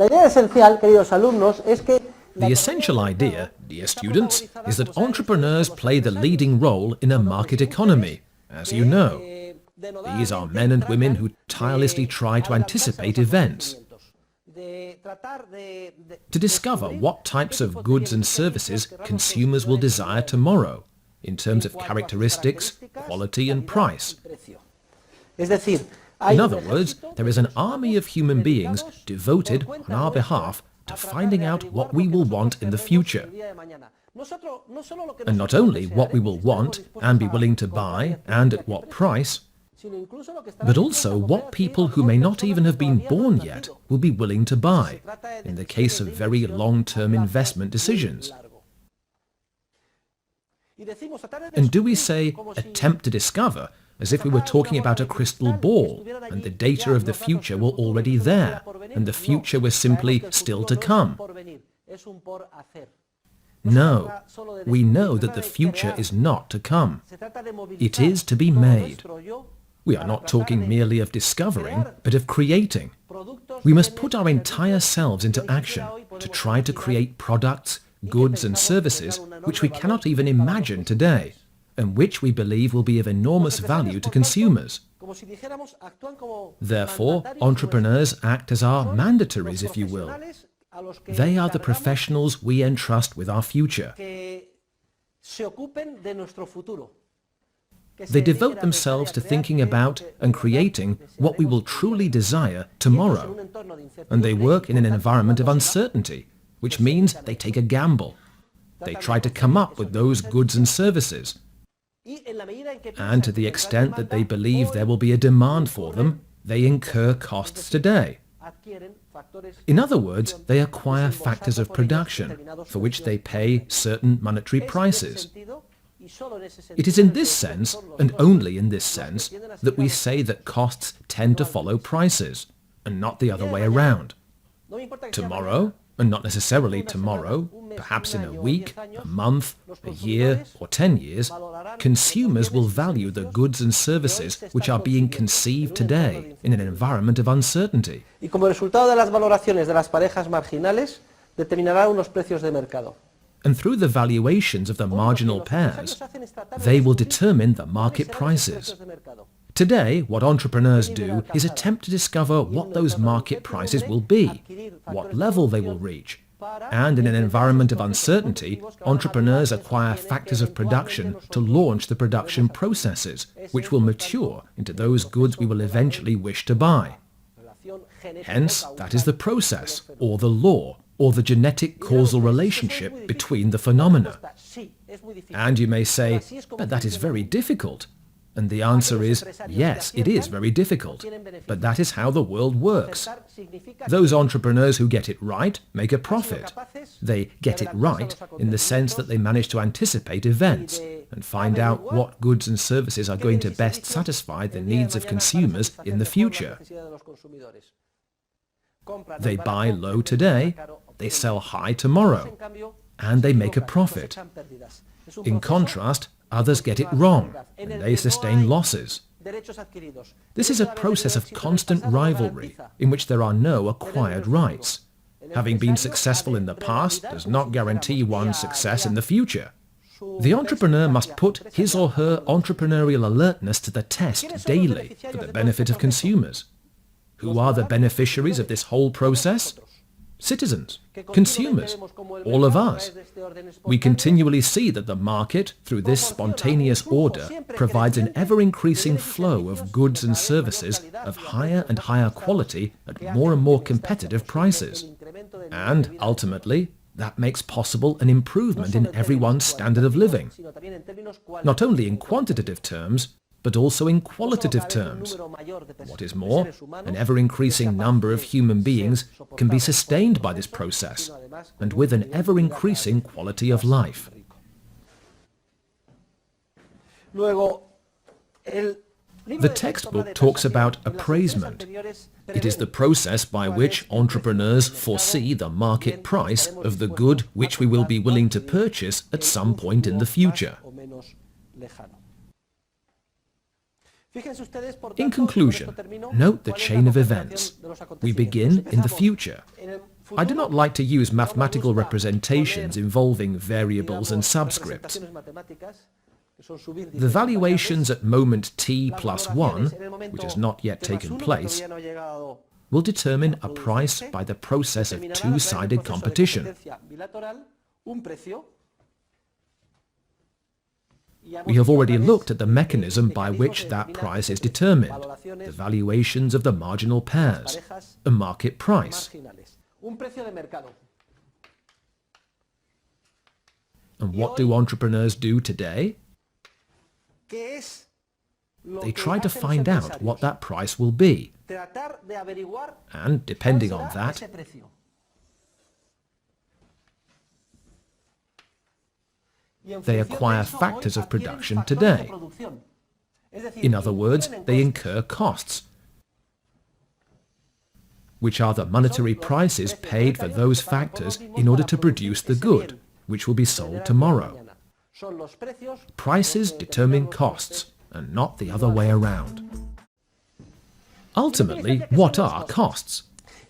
La idea esencial, queridos alumnos, es que The essential idea, dear students, is that entrepreneurs play the leading role in a market economy, as you know. These are men and women who tirelessly try to anticipate events, to discover what types of goods and services consumers will desire tomorrow, in terms of characteristics, quality and price. In other words, there is an army of human beings devoted on our behalf to finding out what we will want in the future. And not only what we will want and be willing to buy and at what price, but also what people who may not even have been born yet will be willing to buy, in the case of very long-term investment decisions. And do we say attempt to discover as if we were talking about a crystal ball and the data of the future were already there and the future was simply still to come? No, we know that the future is not to come. It is to be made. We are not talking merely of discovering, but of creating. We must put our entire selves into action to try to create products, goods and services which we cannot even imagine today, and which we believe will be of enormous value to consumers. Therefore, entrepreneurs act as our mandatories, if you will. They are the professionals we entrust with our future. They devote themselves to thinking about and creating what we will truly desire tomorrow, and they work in an environment of uncertainty, which means they take a gamble. They try to come up with those goods and services. And to the extent that they believe there will be a demand for them, they incur costs today. In other words, they acquire factors of production, for which they pay certain monetary prices. It is in this sense, and only in this sense, that we say that costs tend to follow prices, and not the other way around. Tomorrow, and not necessarily tomorrow, perhaps in a week, a month, a year, or 10 years, consumers will value the goods and services which are being conceived today in an environment of uncertainty. Y como resultado de las valoraciones de las parejas marginales, determinará unos precios de mercado. And through the valuations of the marginal pairs, they will determine the market prices. Today, what entrepreneurs do is attempt to discover what those market prices will be, what level they will reach. And in an environment of uncertainty, entrepreneurs acquire factors of production to launch the production processes, which will mature into those goods we will eventually wish to buy. Hence, that is the process, or the law, or the genetic causal relationship between the phenomena. And you may say, but that is very difficult. And the answer is, yes, it is very difficult, but that is how the world works. Those entrepreneurs who get it right make a profit. They get it right in the sense that they manage to anticipate events and find out what goods and services are going to best satisfy the needs of consumers in the future. They buy low today, they sell high tomorrow, and they make a profit. In contrast, others get it wrong, and they sustain losses. This is a process of constant rivalry, in which there are no acquired rights. Having been successful in the past does not guarantee one's success in the future. The entrepreneur must put his or her entrepreneurial alertness to the test daily for the benefit of consumers. Who are the beneficiaries of this whole process? Citizens, consumers, all of us. We continually see that the market, through this spontaneous order, provides an ever-increasing flow of goods and services of higher and higher quality at more and more competitive prices. And, ultimately, that makes possible an improvement in everyone's standard of living, not only in quantitative terms, but also in qualitative terms. What is more, an ever-increasing number of human beings can be sustained by this process, and with an ever-increasing quality of life. The textbook talks about appraisement. It is the process by which entrepreneurs foresee the market price of the good which we will be willing to purchase at some point in the future. In conclusion, note the chain of events. We begin in the future. I do not like to use mathematical representations involving variables and subscripts. The valuations at moment t plus 1, which has not yet taken place, will determine a price by the process of two-sided competition. We have already looked at the mechanism by which that price is determined, the valuations of the marginal pairs, a market price. And what do entrepreneurs do today? They try to find out what that price will be, and depending on that, they acquire factors of production today. In other words, they incur costs, which are the monetary prices paid for those factors in order to produce the good, which will be sold tomorrow. Prices determine costs, and not the other way around. Ultimately, what are costs?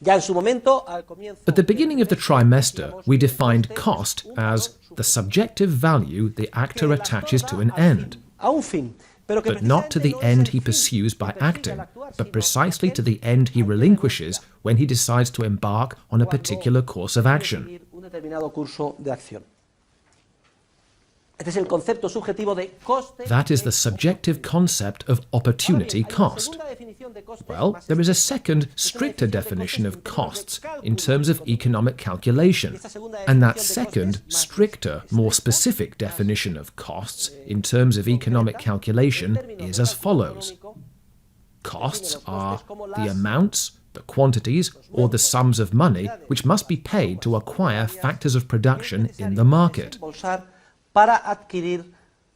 At the beginning of the trimester, we defined cost as the subjective value the actor attaches to an end, but not to the end he pursues by acting, but precisely to the end he relinquishes when he decides to embark on a particular course of action. That is the subjective concept of opportunity cost. Well, there is a second, stricter definition of costs in terms of economic calculation, and that second, stricter, more specific definition of costs in terms of economic calculation is as follows. Costs are the amounts, the quantities, or the sums of money which must be paid to acquire factors of production in the market. Para adquirir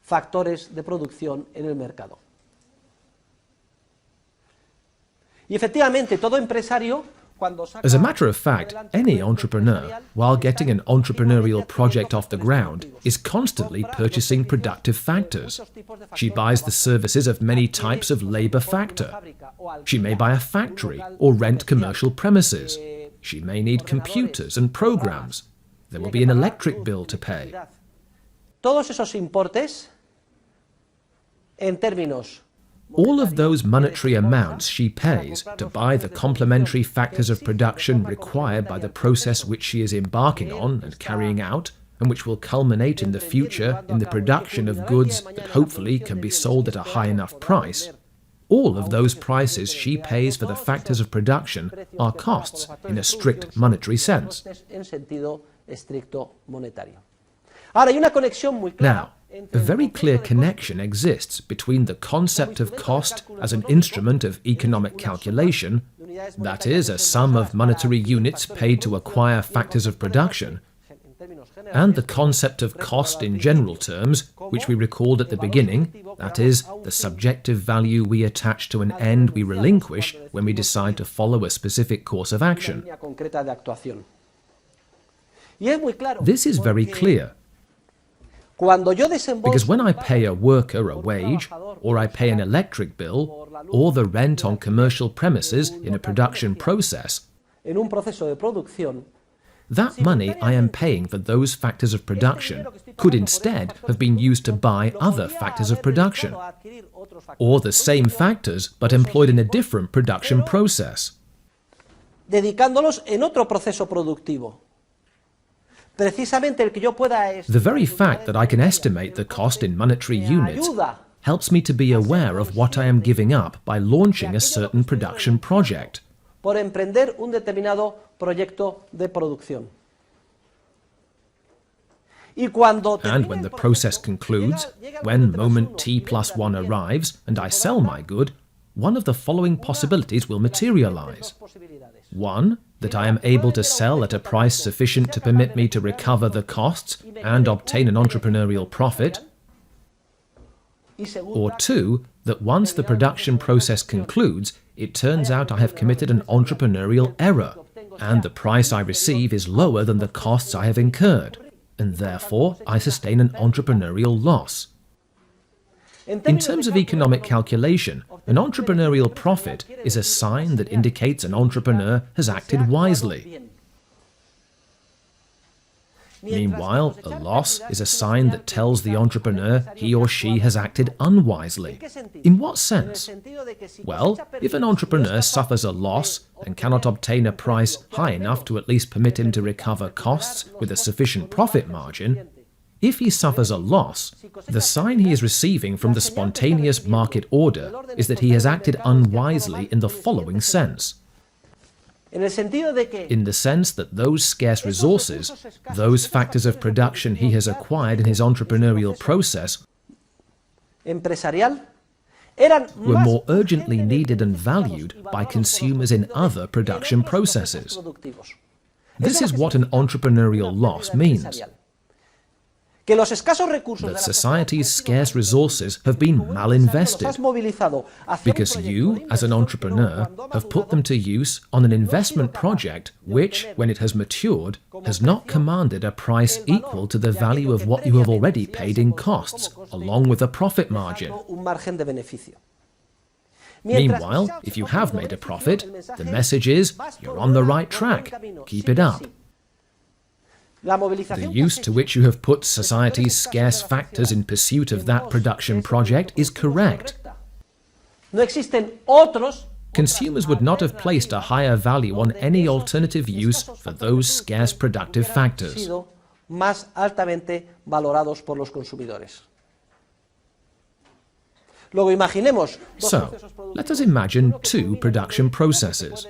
factores de producción en el mercado. Y efectivamente, todo empresario, as a matter of fact, any entrepreneur, while getting an entrepreneurial project off the ground, is constantly purchasing productive factors. She buys the services of many types of labor factor. She may buy a factory or rent commercial premises. She may need computers and programs. There will be an electric bill to pay. Todos esos importes, en términos, all of those monetary amounts she pays to buy the complementary factors of production required by the process which she is embarking on and carrying out, and which will culminate in the future in the production of goods that hopefully can be sold at a high enough price, all of those prices she pays for the factors of production are costs in a strict monetary sense. Now, a very clear connection exists between the concept of cost as an instrument of economic calculation, that is, a sum of monetary units paid to acquire factors of production, and the concept of cost in general terms, which we recalled at the beginning, that is, the subjective value we attach to an end we relinquish when we decide to follow a specific course of action. This is very clear. Because when I pay a worker a wage, or I pay an electric bill, or the rent on commercial premises in a production process, that money I am paying for those factors of production could instead have been used to buy other factors of production, or the same factors but employed in a different production process. Dedicándolos en otro proceso productivo. The very fact that I can estimate the cost in monetary units helps me to be aware of what I am giving up by launching a certain production project. Por emprender un determinado proyecto de producción. And when the process concludes, when moment t plus 1 arrives and I sell my good, one of the following possibilities will materialize. 1. That I am able to sell at a price sufficient to permit me to recover the costs and obtain an entrepreneurial profit. Or 2. That once the production process concludes, it turns out I have committed an entrepreneurial error, and the price I receive is lower than the costs I have incurred, and therefore I sustain an entrepreneurial loss. In terms of economic calculation, an entrepreneurial profit is a sign that indicates an entrepreneur has acted wisely. Meanwhile, a loss is a sign that tells the entrepreneur he or she has acted unwisely. In what sense? Well, if an entrepreneur suffers a loss and cannot obtain a price high enough to at least permit him to recover costs with a sufficient profit margin, if he suffers a loss, the sign he is receiving from the spontaneous market order is that he has acted unwisely in the following sense. In the sense that those scarce resources, those factors of production he has acquired in his entrepreneurial process, were more urgently needed and valued by consumers in other production processes. This is what an entrepreneurial loss means. That society's scarce resources have been malinvested because you, as an entrepreneur, have put them to use on an investment project which, when it has matured, has not commanded a price equal to the value of what you have already paid in costs, along with a profit margin. Meanwhile, if you have made a profit, the message is, you're on the right track, keep it up. The use to which you have put society's scarce factors in pursuit of that production project is correct. Consumers would not have placed a higher value on any alternative use for those scarce productive factors. So, let us imagine two production processes.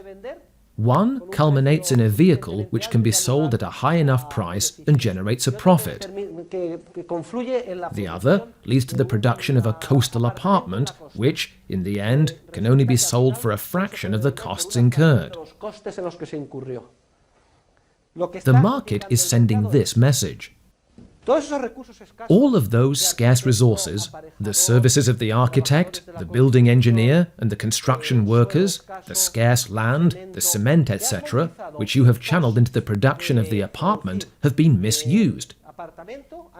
One culminates in a vehicle which can be sold at a high enough price and generates a profit. The other leads to the production of a coastal apartment which, in the end, can only be sold for a fraction of the costs incurred. The market is sending this message. All of those scarce resources, the services of the architect, the building engineer, and the construction workers, the scarce land, the cement, etc., which you have channeled into the production of the apartment, have been misused.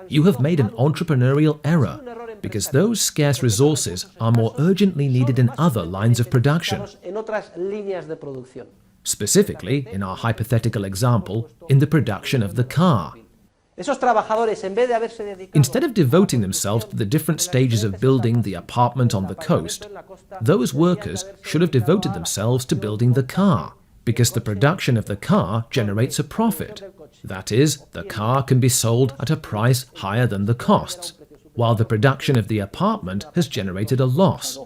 You have made an entrepreneurial error, because those scarce resources are more urgently needed in other lines of production. Specifically, in our hypothetical example, in the production of the car. Instead of devoting themselves to the different stages of building the apartment on the coast, those workers should have devoted themselves to building the car, because the production of the car generates a profit. That is, the car can be sold at a price higher than the costs, while the production of the apartment has generated a loss.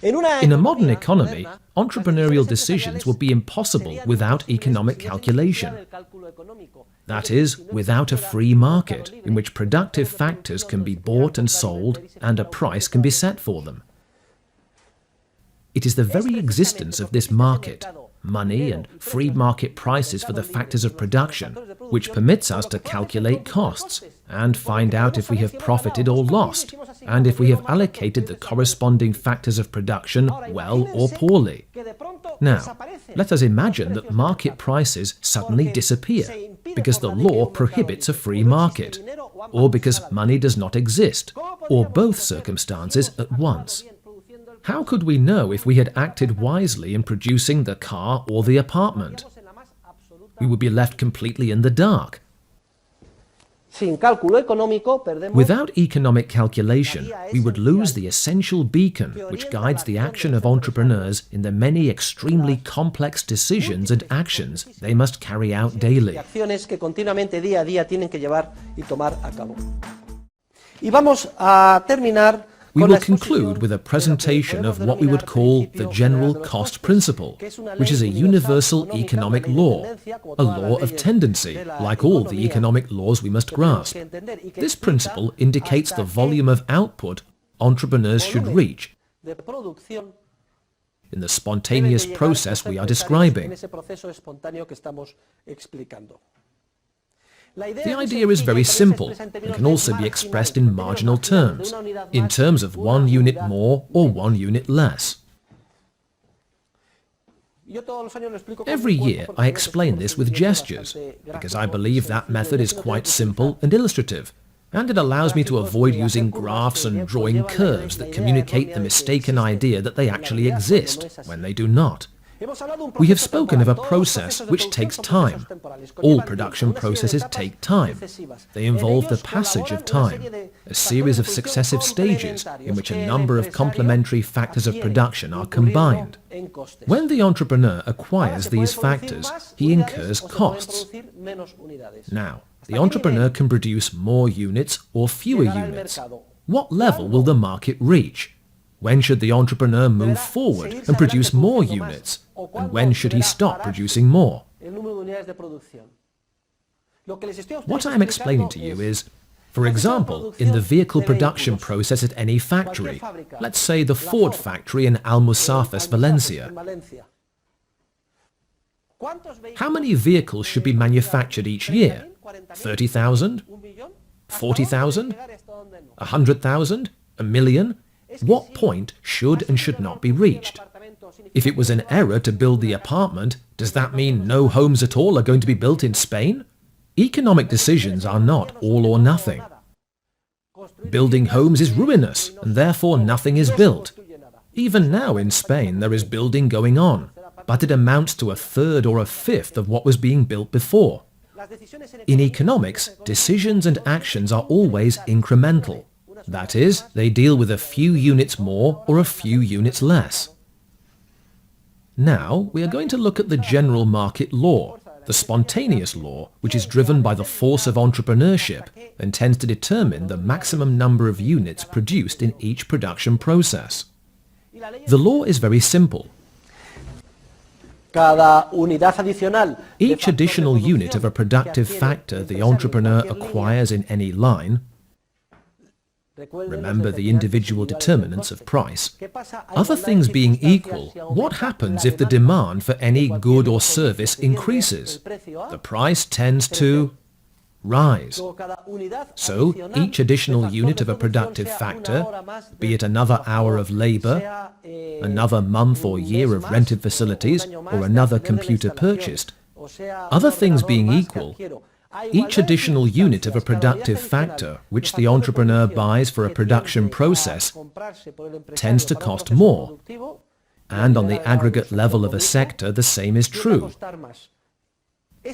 In a modern economy, entrepreneurial decisions would be impossible without economic calculation. That is, without a free market in which productive factors can be bought and sold and a price can be set for them. It is the very existence of this market, money and free market prices for the factors of production, which permits us to calculate costs and find out if we have profited or lost, and if we have allocated the corresponding factors of production well or poorly. Now, let us imagine that market prices suddenly disappear because the law prohibits a free market, or because money does not exist, or both circumstances at once. How could we know if we had acted wisely in producing the car or the apartment? We would be left completely in the dark. Without economic calculation, we would lose the essential beacon which guides the action of entrepreneurs in the many extremely complex decisions and actions they must carry out daily. We will conclude with a presentation of what we would call the General Cost Principle, which is a universal economic law, a law of tendency, like all the economic laws we must grasp. This principle indicates the volume of output entrepreneurs should reach in the spontaneous process we are describing. The idea is very simple and can also be expressed in marginal terms, in terms of 1 unit more or 1 unit less. Every year I explain this with gestures, because I believe that method is quite simple and illustrative, and it allows me to avoid using graphs and drawing curves that communicate the mistaken idea that they actually exist when they do not. We have spoken of a process which takes time. All production processes take time. They involve the passage of time, a series of successive stages in which a number of complementary factors of production are combined. When the entrepreneur acquires these factors, he incurs costs. Now, the entrepreneur can produce more units or fewer units. What level will the market reach? When should the entrepreneur move forward and produce more units? And when should he stop producing more? What I am explaining to you is, for example, in the vehicle production process at any factory, let's say the Ford factory in Almusafes, Valencia. How many vehicles should be manufactured each year? 30,000? 40,000? 100,000? A million? What point should and should not be reached? If it was an error to build the apartment, does that mean no homes at all are going to be built in Spain? Economic decisions are not all or nothing. Building homes is ruinous, and therefore nothing is built. Even now in Spain there is building going on, but it amounts to a third or a fifth of what was being built before. In economics, decisions and actions are always incremental. That is, they deal with a few units more or a few units less. Now, we are going to look at the general market law, the spontaneous law, which is driven by the force of entrepreneurship and tends to determine the maximum number of units produced in each production process. The law is very simple. Each additional unit of a productive factor the entrepreneur acquires in any line, remember the individual determinants of price, other things being equal, what happens if the demand for any good or service increases? The price tends to rise. So each additional unit of a productive factor, be it another hour of labor, another month or year of rented facilities, or another computer purchased, other things being equal, each additional unit of a productive factor which the entrepreneur buys for a production process tends to cost more, and on the aggregate level of a sector the same is true.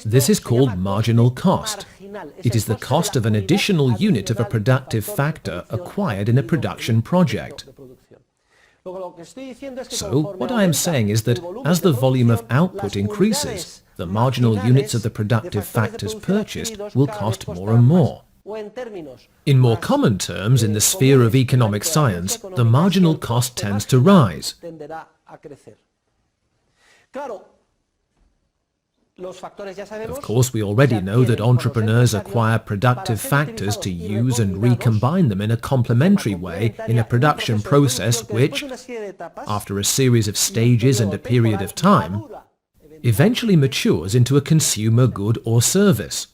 This is called marginal cost. It is the cost of an additional unit of a productive factor acquired in a production project. So, what I am saying is that as the volume of output increases, the marginal units of the productive factors purchased will cost more and more. In more common terms, in the sphere of economic science, the marginal cost tends to rise. Of course, we already know that entrepreneurs acquire productive factors to use and recombine them in a complementary way in a production process which, after a series of stages and a period of time, eventually matures into a consumer good or service.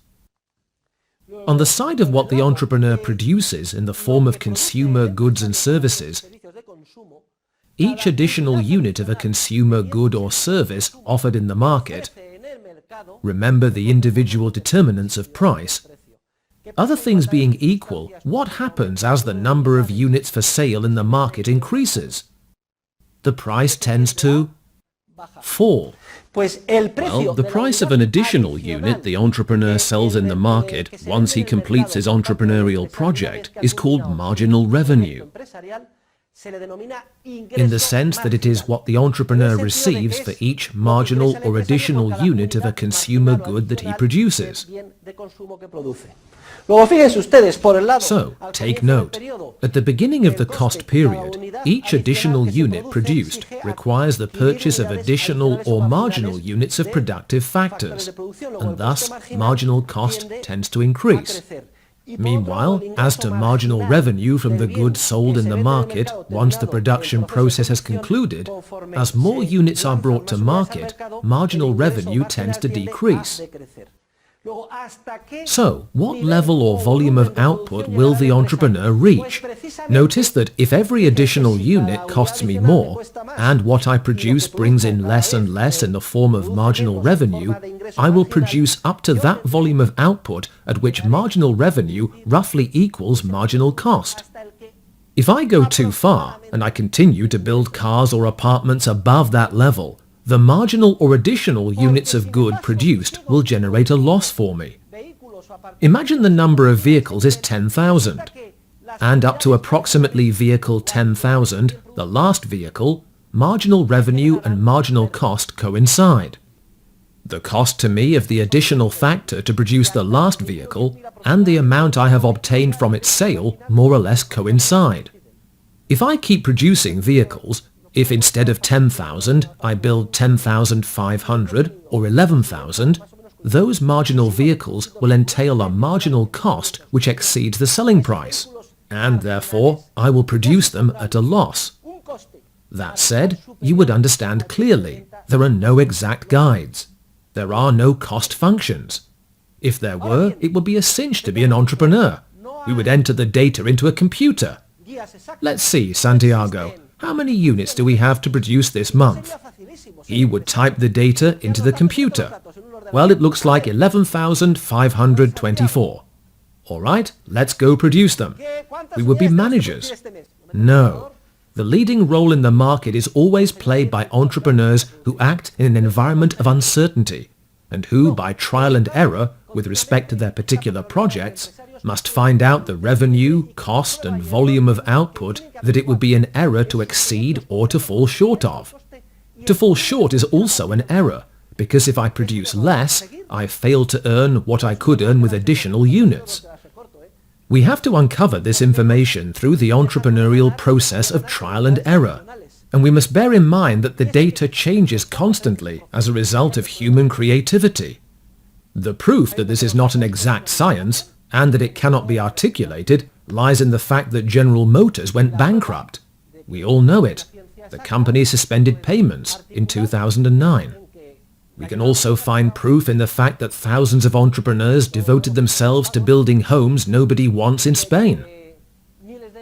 On the side of what the entrepreneur produces in the form of consumer goods and services, each additional unit of a consumer good or service offered in the market, remember the individual determinants of price, other things being equal, what happens as the number of units for sale in the market increases? The price tends to fall. Well, the price of an additional unit the entrepreneur sells in the market once he completes his entrepreneurial project is called marginal revenue, in the sense that it is what the entrepreneur receives for each marginal or additional unit of a consumer good that he produces. So, take note, at the beginning of the cost period, each additional unit produced requires the purchase of additional or marginal units of productive factors, and thus marginal cost tends to increase. Meanwhile, as to marginal revenue from the goods sold in the market once the production process has concluded, as more units are brought to market, marginal revenue tends to decrease. So, what level or volume of output will the entrepreneur reach? Notice that if every additional unit costs me more, and what I produce brings in less and less in the form of marginal revenue, I will produce up to that volume of output at which marginal revenue roughly equals marginal cost. If I go too far, and I continue to build cars or apartments above that level, the marginal or additional units of good produced will generate a loss for me. Imagine the number of vehicles is 10,000, and up to approximately vehicle 10,000, the last vehicle, marginal revenue and marginal cost coincide. The cost to me of the additional factor to produce the last vehicle and the amount I have obtained from its sale more or less coincide. If I keep producing vehicles, if instead of 10,000 I build 10,500 or 11,000, those marginal vehicles will entail a marginal cost which exceeds the selling price, and therefore I will produce them at a loss. That said, you would understand clearly, there are no exact guides. There are no cost functions. If there were, it would be a cinch to be an entrepreneur. We would enter the data into a computer. Let's see, Santiago, how many units do we have to produce this month? He would type the data into the computer. Well, it looks like 11,524. All right, let's go produce them. We would be managers. No. The leading role in the market is always played by entrepreneurs who act in an environment of uncertainty, and who, by trial and error, with respect to their particular projects, must find out the revenue, cost and volume of output that it would be an error to exceed or to fall short of. To fall short is also an error, because if I produce less, I fail to earn what I could earn with additional units. We have to uncover this information through the entrepreneurial process of trial and error, and we must bear in mind that the data changes constantly as a result of human creativity. The proof that this is not an exact science, and that it cannot be articulated, lies in the fact that General Motors went bankrupt. We all know it. The company suspended payments in 2009. We can also find proof in the fact that thousands of entrepreneurs devoted themselves to building homes nobody wants in Spain.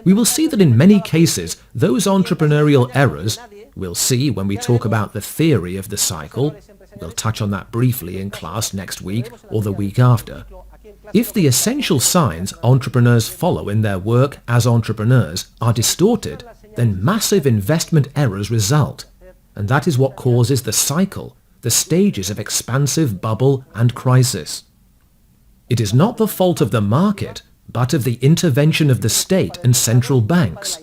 We will see that in many cases, those entrepreneurial errors, we'll see when we talk about the theory of the cycle, we'll touch on that briefly in class next week or the week after. If the essential signs entrepreneurs follow in their work as entrepreneurs are distorted, then massive investment errors result, and that is what causes the cycle, the stages of expansive bubble and crisis. It is not the fault of the market, but of the intervention of the state and central banks,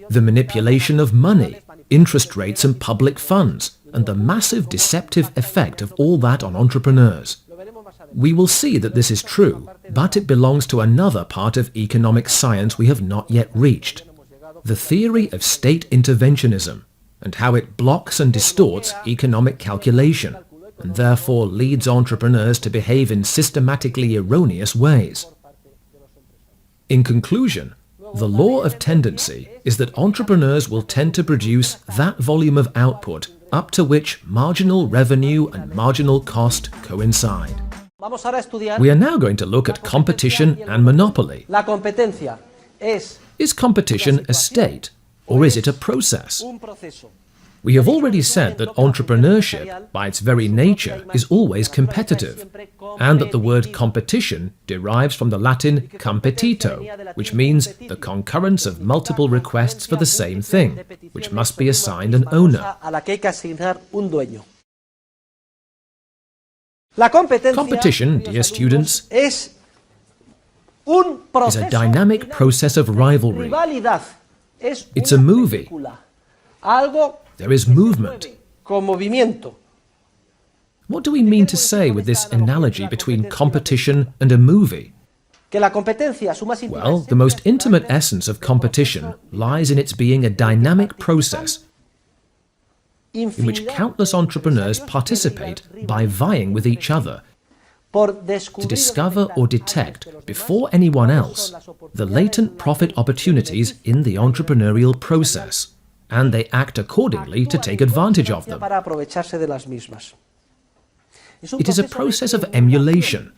the manipulation of money, interest rates and public funds, and the massive deceptive effect of all that on entrepreneurs. We will see that this is true, but it belongs to another part of economic science we have not yet reached, the theory of state interventionism, and how it blocks and distorts economic calculation, and therefore leads entrepreneurs to behave in systematically erroneous ways. In conclusion, the law of tendency is that entrepreneurs will tend to produce that volume of output up to which marginal revenue and marginal cost coincide. We are now going to look at competition and monopoly. Is competition a state, or is it a process? We have already said that entrepreneurship, by its very nature, is always competitive, and that the word competition derives from the Latin competito, which means the concurrence of multiple requests for the same thing, which must be assigned an owner. Competition, dear students, is a dynamic process of rivalry. It's a movie. There is movement. What do we mean to say with this analogy between competition and a movie? Well, the most intimate essence of competition lies in its being a dynamic process in which countless entrepreneurs participate by vying with each other to discover or detect, before anyone else, the latent profit opportunities in the entrepreneurial process, and they act accordingly to take advantage of them. It is a process of emulation.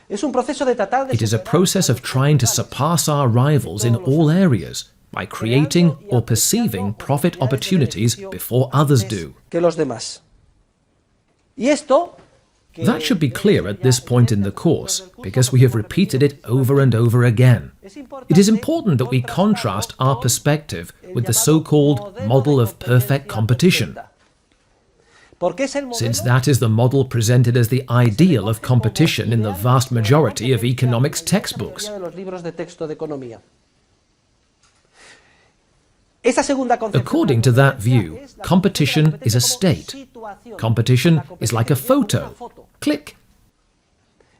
It is a process of trying to surpass our rivals in all areas by creating or perceiving profit opportunities before others do. That should be clear at this point in the course, because we have repeated it over and over again. It is important that we contrast our perspective with the so-called model of perfect competition, since that is the model presented as the ideal of competition in the vast majority of economics textbooks. According to that view, competition is a state. Competition is like a photo. Click.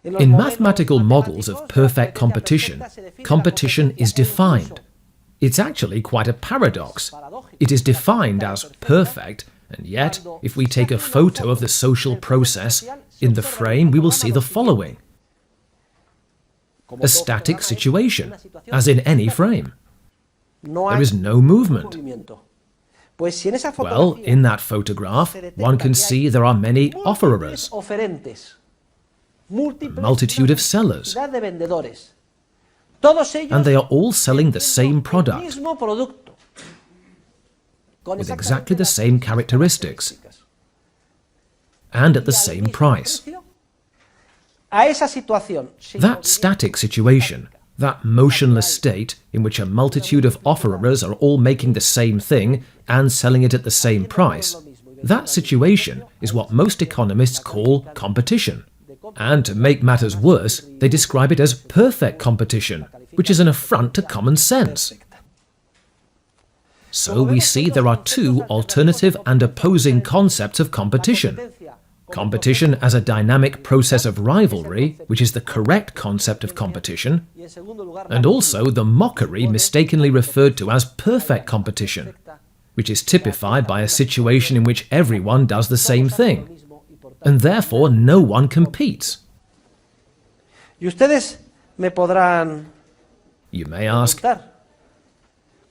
In mathematical models of perfect competition, competition is defined. It's actually quite a paradox. It is defined as perfect, and yet, if we take a photo of the social process, in the frame we will see the following: a static situation, as in any frame. There is no movement. Well, in that photograph, one can see there are many offerers, a multitude of sellers, and they are all selling the same product, with exactly the same characteristics, and at the same price. That static situation, that motionless state in which a multitude of offerers are all making the same thing and selling it at the same price, that situation is what most economists call competition. And to make matters worse, they describe it as perfect competition, which is an affront to common sense. So we see there are two alternative and opposing concepts of competition. Competition as a dynamic process of rivalry, which is the correct concept of competition, and also the mockery mistakenly referred to as perfect competition, which is typified by a situation in which everyone does the same thing, and therefore no one competes. You may ask,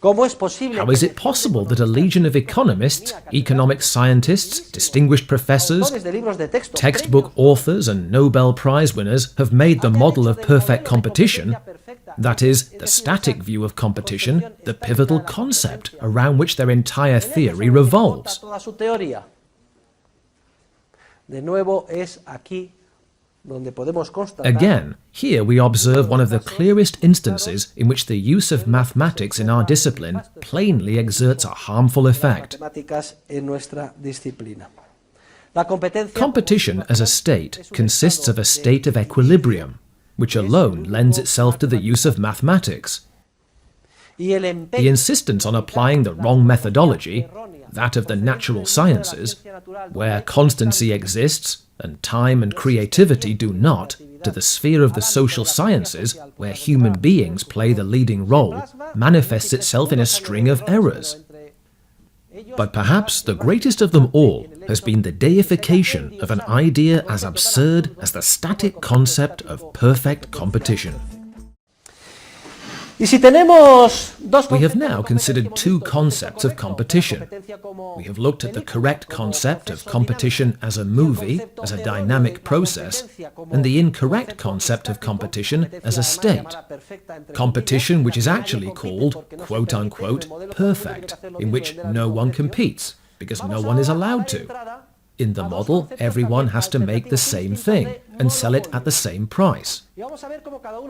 how is it possible that a legion of economists, economic scientists, distinguished professors, textbook authors and Nobel Prize winners have made the model of perfect competition, that is, the static view of competition, the pivotal concept around which their entire theory revolves? Again, here we observe one of the clearest instances in which the use of mathematics in our discipline plainly exerts a harmful effect. Competition as a state consists of a state of equilibrium, which alone lends itself to the use of mathematics. The insistence on applying the wrong methodology, that of the natural sciences, where constancy exists and time and creativity do not, to the sphere of the social sciences, where human beings play the leading role, manifests itself in a string of errors. But perhaps the greatest of them all has been the deification of an idea as absurd as the static concept of perfect competition. We have now considered two concepts of competition. We have looked at the correct concept of competition as a movie, as a dynamic process, and the incorrect concept of competition as a state. Competition which is actually called, quote-unquote, perfect, in which no one competes, because no one is allowed to. In the model, everyone has to make the same thing and sell it at the same price.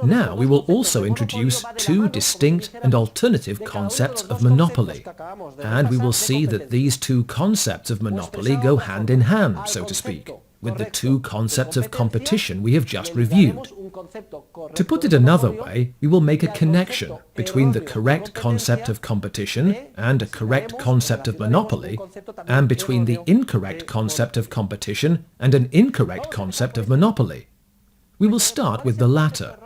Now we will also introduce two distinct and alternative concepts of monopoly, and we will see that these two concepts of monopoly go hand in hand, so to speak, with the two concepts of competition we have just reviewed. To put it another way, we will make a connection between the correct concept of competition and a correct concept of monopoly, and between the incorrect concept of competition and an incorrect concept of monopoly. We will start with the latter.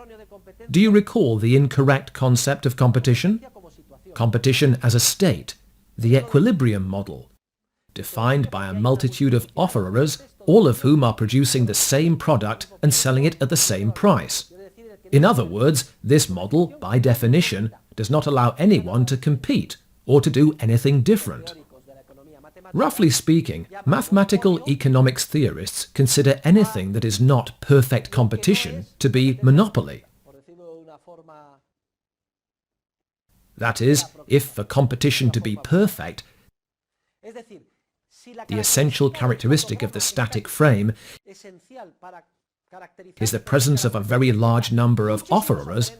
Do you recall the incorrect concept of competition? Competition as a state, the equilibrium model, defined by a multitude of offerers, all of whom are producing the same product and selling it at the same price. In other words, this model, by definition, does not allow anyone to compete or to do anything different. Roughly speaking, mathematical economics theorists consider anything that is not perfect competition to be monopoly. That is, if for competition to be perfect, the essential characteristic of the static frame is the presence of a very large number of offerers,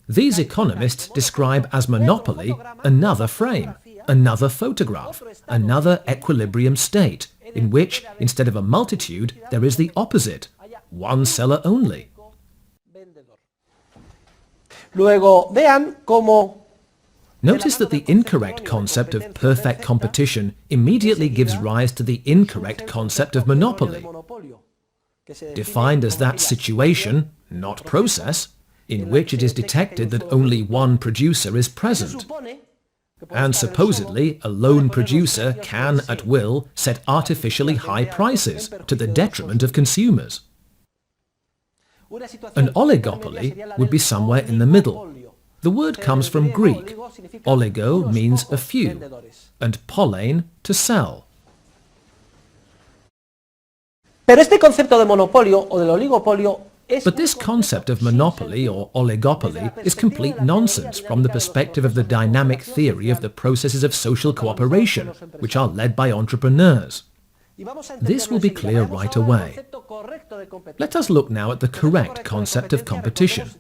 these economists describe as monopoly another frame, another photograph, another equilibrium state, in which, instead of a multitude, there is the opposite, one seller only. Luego, vean cómo Notice that the incorrect concept of perfect competition immediately gives rise to the incorrect concept of monopoly, defined as that situation, not process, in which it is detected that only one producer is present, and supposedly a lone producer can at will set artificially high prices to the detriment of consumers. An oligopoly would be somewhere in the middle. The word comes from Greek. Oligo means a few, and polein to sell. Pero este concepto de monopolio o del oligopolio es... But this concept of monopoly or oligopoly is complete nonsense from the perspective of the dynamic theory of the processes of social cooperation, which are led by entrepreneurs. This will be clear right away. Let us look now at the correct concept of competition.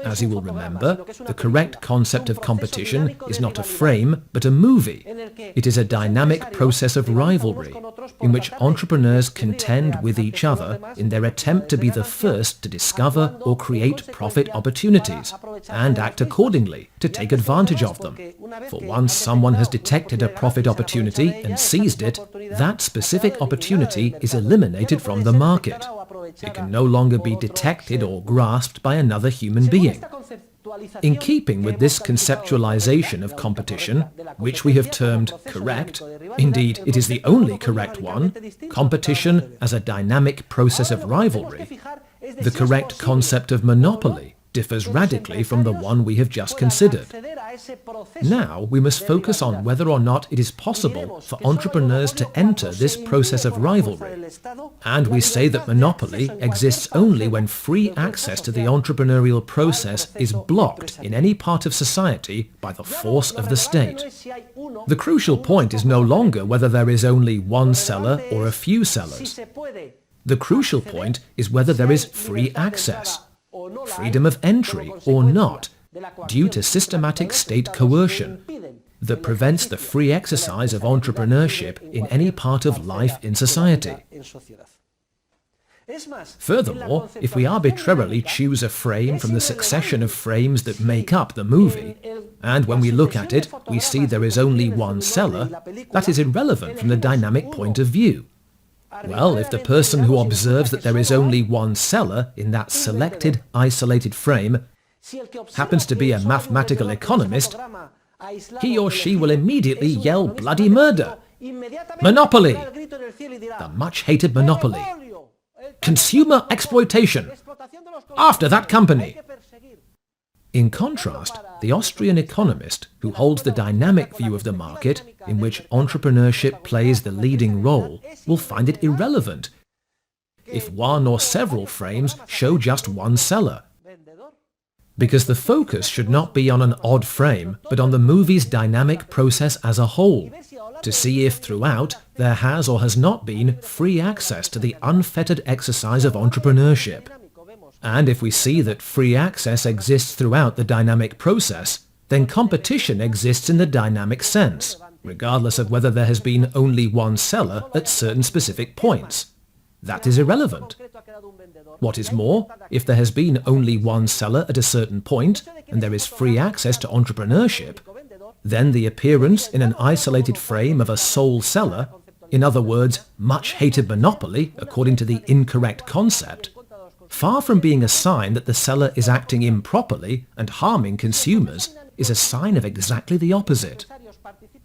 As you will remember, the correct concept of competition is not a frame, but a movie. It is a dynamic process of rivalry, in which entrepreneurs contend with each other in their attempt to be the first to discover or create profit opportunities, and act accordingly to take advantage of them. For once someone has detected a profit opportunity and seized it, that specific opportunity is eliminated from the market. It can no longer be detected or grasped by another human being. In keeping with this conceptualization of competition, which we have termed correct, indeed it is the only correct one, competition as a dynamic process of rivalry, the correct concept of monopoly differs radically from the one we have just considered. Now we must focus on whether or not it is possible for entrepreneurs to enter this process of rivalry. And we say that monopoly exists only when free access to the entrepreneurial process is blocked in any part of society by the force of the state. The crucial point is no longer whether there is only one seller or a few sellers. The crucial point is whether there is free access, freedom of entry or not, due to systematic state coercion that prevents the free exercise of entrepreneurship in any part of life in society. Furthermore, if we arbitrarily choose a frame from the succession of frames that make up the movie, and when we look at it we see there is only one seller, that is irrelevant from the dynamic point of view. Well, if the person who observes that there is only one seller in that selected, isolated frame happens to be a mathematical economist, he or she will immediately yell bloody murder. Monopoly! The much-hated monopoly. Consumer exploitation. After that company. In contrast, the Austrian economist, who holds the dynamic view of the market, in which entrepreneurship plays the leading role, will find it irrelevant if one or several frames show just one seller. Because the focus should not be on an odd frame, but on the movie's dynamic process as a whole, to see if throughout there has or has not been free access to the unfettered exercise of entrepreneurship. And if we see that free access exists throughout the dynamic process, then competition exists in the dynamic sense, regardless of whether there has been only one seller at certain specific points. That is irrelevant. What is more, if there has been only one seller at a certain point, and there is free access to entrepreneurship, then the appearance in an isolated frame of a sole seller, in other words, much-hated monopoly according to the incorrect concept, far from being a sign that the seller is acting improperly and harming consumers, is a sign of exactly the opposite.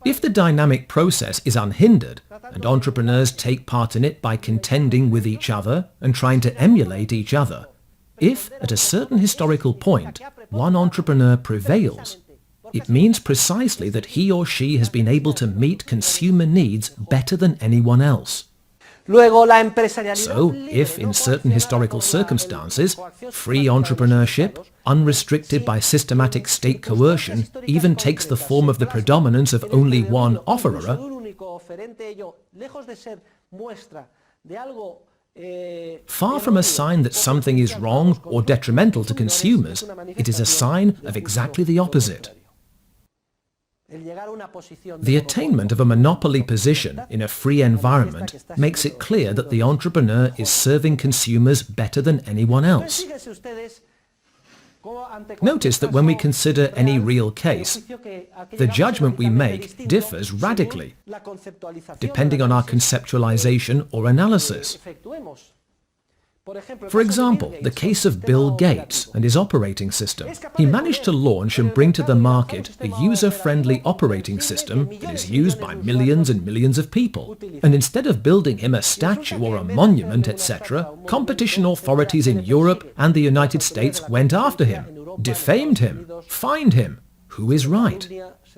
If the dynamic process is unhindered, and entrepreneurs take part in it by contending with each other and trying to emulate each other, if, at a certain historical point, one entrepreneur prevails, It means precisely that he or she has been able to meet consumer needs better than anyone else. So, if in certain historical circumstances, free entrepreneurship, unrestricted by systematic state coercion, even takes the form of the predominance of only one offerer, far from a sign that something is wrong or detrimental to consumers, it is a sign of exactly the opposite. The attainment of a monopoly position in a free environment makes it clear that the entrepreneur is serving consumers better than anyone else. Notice that when we consider any real case, the judgment we make differs radically, depending on our conceptualization or analysis. For example, the case of Bill Gates and his operating system. He managed to launch and bring to the market a user-friendly operating system that is used by millions and millions of people. And instead of building him a statue or a monument, etc., competition authorities in Europe and the United States went after him, defamed him, fined him. Who is right?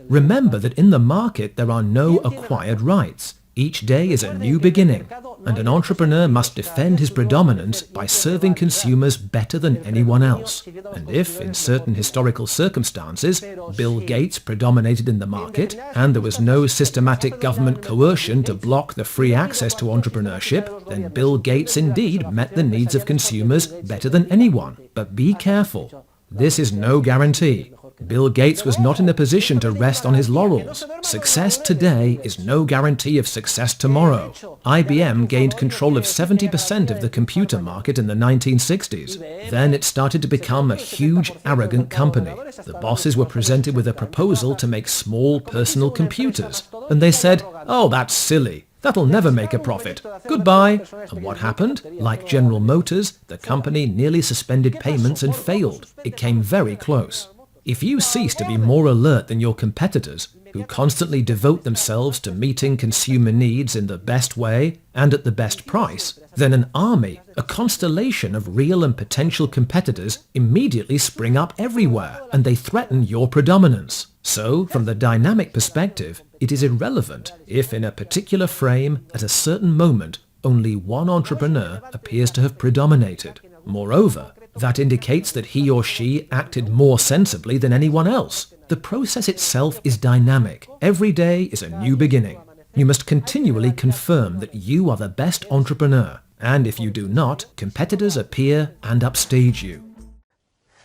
Remember that in the market there are no acquired rights. Each day is a new beginning, and an entrepreneur must defend his predominance by serving consumers better than anyone else. And if, in certain historical circumstances, Bill Gates predominated in the market, and there was no systematic government coercion to block the free access to entrepreneurship, then Bill Gates indeed met the needs of consumers better than anyone. But be careful. This is no guarantee. Bill Gates was not in a position to rest on his laurels. Success today is no guarantee of success tomorrow. IBM gained control of 70% of the computer market in the 1960s. Then it started to become a huge, arrogant company. The bosses were presented with a proposal to make small personal computers, and they said, "Oh, that's silly. That'll never make a profit. Goodbye." And what happened? Like General Motors, the company nearly suspended payments and failed. It came very close. If you cease to be more alert than your competitors, who constantly devote themselves to meeting consumer needs in the best way and at the best price, then an army, a constellation of real and potential competitors immediately spring up everywhere, and they threaten your predominance. So, from the dynamic perspective, it is irrelevant if in a particular frame, at a certain moment, only one entrepreneur appears to have predominated. Moreover, that indicates that he or she acted more sensibly than anyone else. The process itself is dynamic. Every day is a new beginning. You must continually confirm that you are the best entrepreneur, and if you do not, competitors appear and upstage you.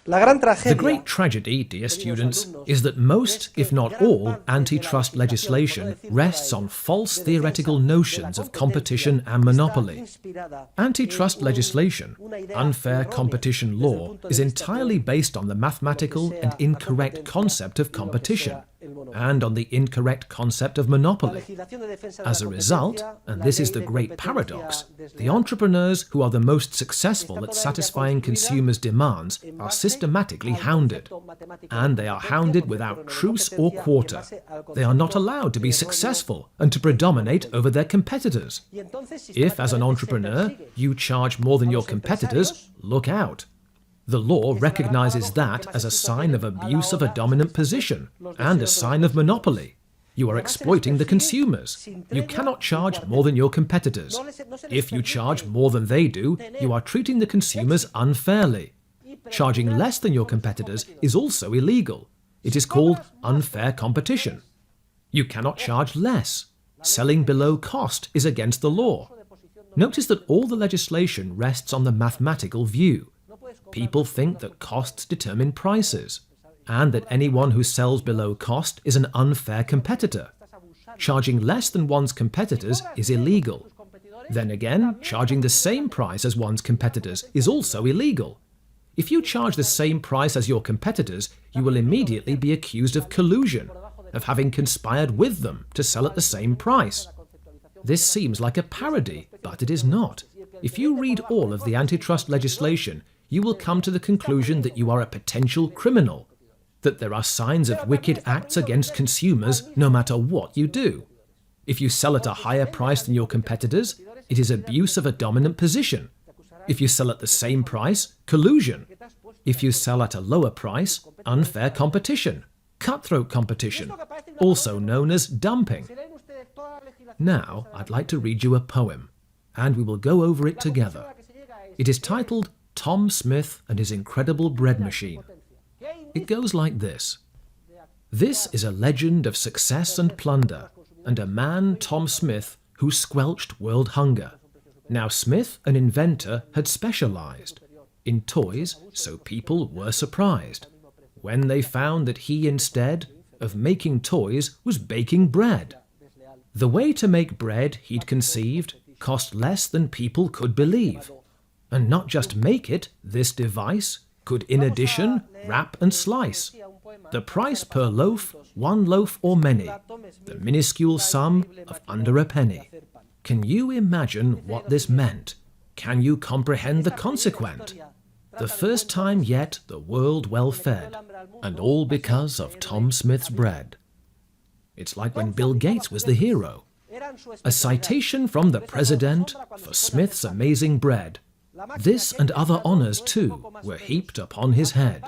The great tragedy, dear students, is that most, if not all, antitrust legislation rests on false theoretical notions of competition and monopoly. Antitrust legislation, unfair competition law, is entirely based on the mathematical and incorrect concept of competition, and on the incorrect concept of monopoly. As a result, and this is the great paradox, the entrepreneurs who are the most successful at satisfying consumers' demands are systematically hounded. And they are hounded without truce or quarter. They are not allowed to be successful and to predominate over their competitors. If, as an entrepreneur, you charge more than your competitors, look out. The law recognizes that as a sign of abuse of a dominant position and a sign of monopoly. You are exploiting the consumers. You cannot charge more than your competitors. If you charge more than they do, you are treating the consumers unfairly. Charging less than your competitors is also illegal. It is called unfair competition. You cannot charge less. Selling below cost is against the law. Notice that all the legislation rests on the mathematical view. People think that costs determine prices, and that anyone who sells below cost is an unfair competitor. Charging less than one's competitors is illegal. Then again, charging the same price as one's competitors is also illegal. If you charge the same price as your competitors, you will immediately be accused of collusion, of having conspired with them to sell at the same price. This seems like a parody, but it is not. If you read all of the antitrust legislation, you will come to the conclusion that you are a potential criminal, that there are signs of wicked acts against consumers no matter what you do. If you sell at a higher price than your competitors, it is abuse of a dominant position. If you sell at the same price, collusion. If you sell at a lower price, unfair competition. cutthroat competition, also known as dumping. Now, I'd like to read you a poem, and we will go over it together. It is titled Tom Smith and His Incredible Bread Machine. It goes like this. This is a legend of success and plunder, and a man, Tom Smith, who squelched world hunger. Now Smith, an inventor, had specialized in toys, so people were surprised when they found that he, instead of making toys, was baking bread. The way to make bread, he'd conceived, cost less than people could believe. And not just make it, this device could in addition wrap and slice. The price per loaf, one loaf or many, the minuscule sum of under a penny. Can you imagine what this meant? Can you comprehend the consequent? The first time yet the world well fed, and all because of Tom Smith's bread. It's like when Bill Gates was the hero. A citation from the president for Smith's amazing bread. This and other honors, too, were heaped upon his head.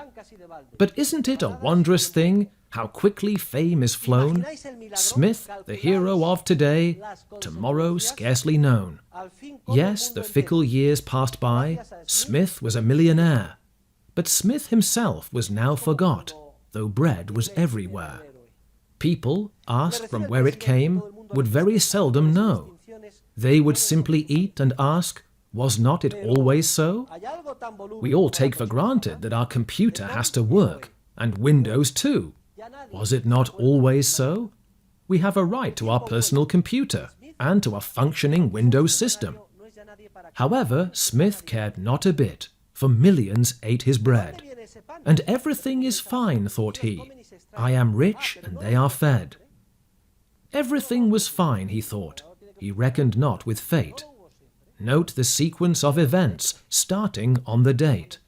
But isn't it a wondrous thing how quickly fame is flown? Smith, the hero of today, tomorrow scarcely known. Yes, the fickle years passed by, Smith was a millionaire. But Smith himself was now forgot, though bread was everywhere. People, asked from where it came, would very seldom know. They would simply eat and ask, was not it always so? We all take for granted that our computer has to work, and Windows too. Was it not always so? We have a right to our personal computer, and to a functioning Windows system. However, Smith cared not a bit, for millions ate his bread. And everything is fine, thought he. I am rich, and they are fed. Everything was fine, he thought. He reckoned not with fate. Note the sequence of events, starting on the date,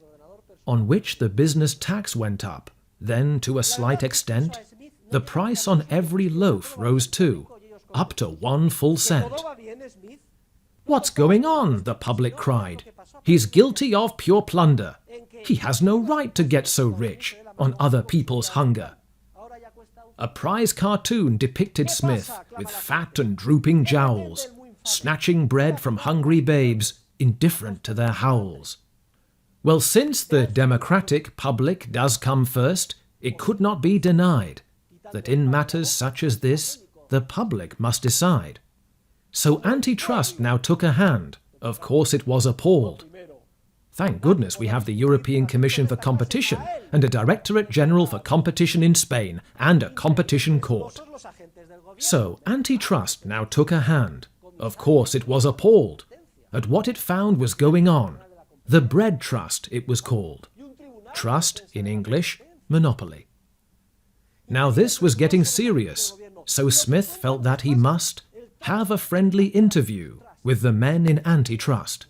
on which the business tax went up. Then, to a slight extent, the price on every loaf rose too, up to 1 full cent. What's going on? The public cried. He's guilty of pure plunder. He has no right to get so rich on other people's hunger. A prize cartoon depicted Smith with fat and drooping jowls, snatching bread from hungry babes, indifferent to their howls. Well, since the democratic public does come first, it could not be denied that in matters such as this, the public must decide. So antitrust now took a hand. Of course it was appalled. Thank goodness we have the European Commission for Competition and a Directorate General for Competition in Spain and a competition court. So antitrust now took a hand. Of course it was appalled at what it found was going on. The bread trust, it was called. Trust, in English, monopoly. Now this was getting serious, so Smith felt that he must have a friendly interview with the men in antitrust.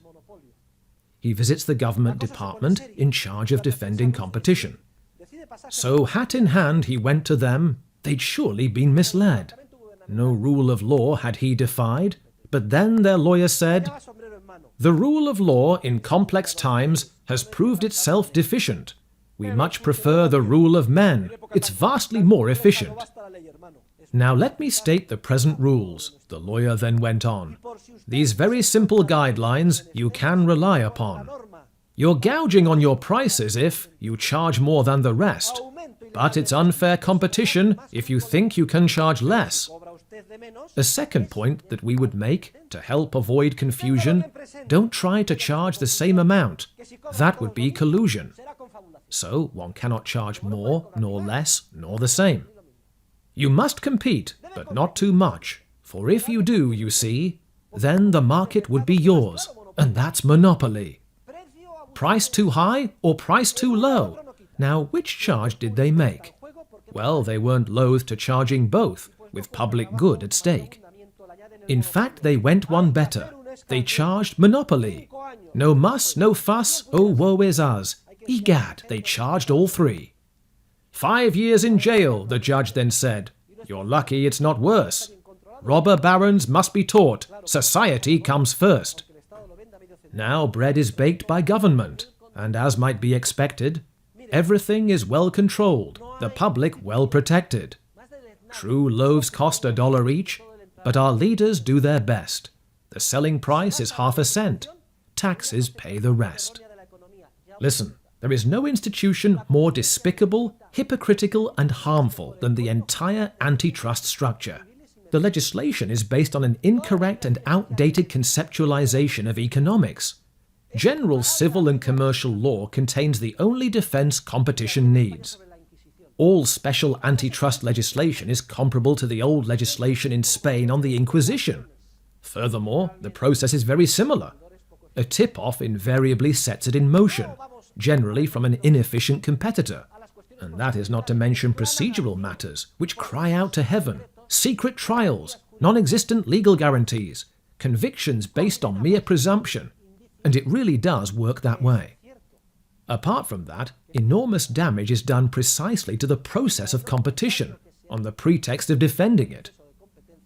He visits the government department in charge of defending competition. So hat in hand he went to them. They'd surely been misled. No rule of law had he defied, but then their lawyer said, "The rule of law in complex times has proved itself deficient. We much prefer the rule of men. It's vastly more efficient." Now let me state the present rules, the lawyer then went on. These very simple guidelines you can rely upon. You're gouging on your prices if you charge more than the rest, but it's unfair competition if you think you can charge less. A second point that we would make to help avoid confusion, don't try to charge the same amount. That would be collusion. So one cannot charge more, nor less, nor the same. You must compete, but not too much, for if you do, you see, then the market would be yours, and that's monopoly. Price too high or price too low? Now, which charge did they make? Well, they weren't loath to charging both, with public good at stake. In fact, they went one better. They charged monopoly. No muss, no fuss, oh woe is us. Egad, they charged all three. 5 years in jail, the judge then said. You're lucky it's not worse. Robber barons must be taught. Society comes first. Now bread is baked by government, and as might be expected, Everything is well controlled, the public well protected. True loaves cost $1 each, but our leaders do their best. The selling price is half a cent. Taxes pay the rest. Listen, there is no institution more despicable, hypocritical, and harmful than the entire antitrust structure. The legislation is based on an incorrect and outdated conceptualization of economics. General civil and commercial law contains the only defense competition needs. All special antitrust legislation is comparable to the old legislation in Spain on the Inquisition. Furthermore, the process is very similar. A tip-off invariably sets it in motion, generally from an inefficient competitor. And that is not to mention procedural matters, which cry out to heaven, secret trials, non-existent legal guarantees, convictions based on mere presumption. And it really does work that way. Apart from that, enormous damage is done precisely to the process of competition, on the pretext of defending it.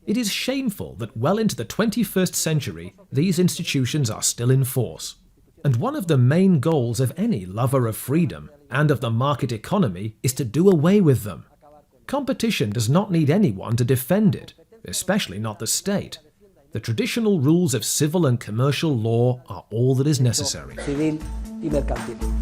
It is shameful that well into the 21st century, these institutions are still in force. And one of the main goals of any lover of freedom and of the market economy is to do away with them. Competition does not need anyone to defend it, especially not the state. The traditional rules of civil and commercial law are all that is necessary. Civil y mercantil.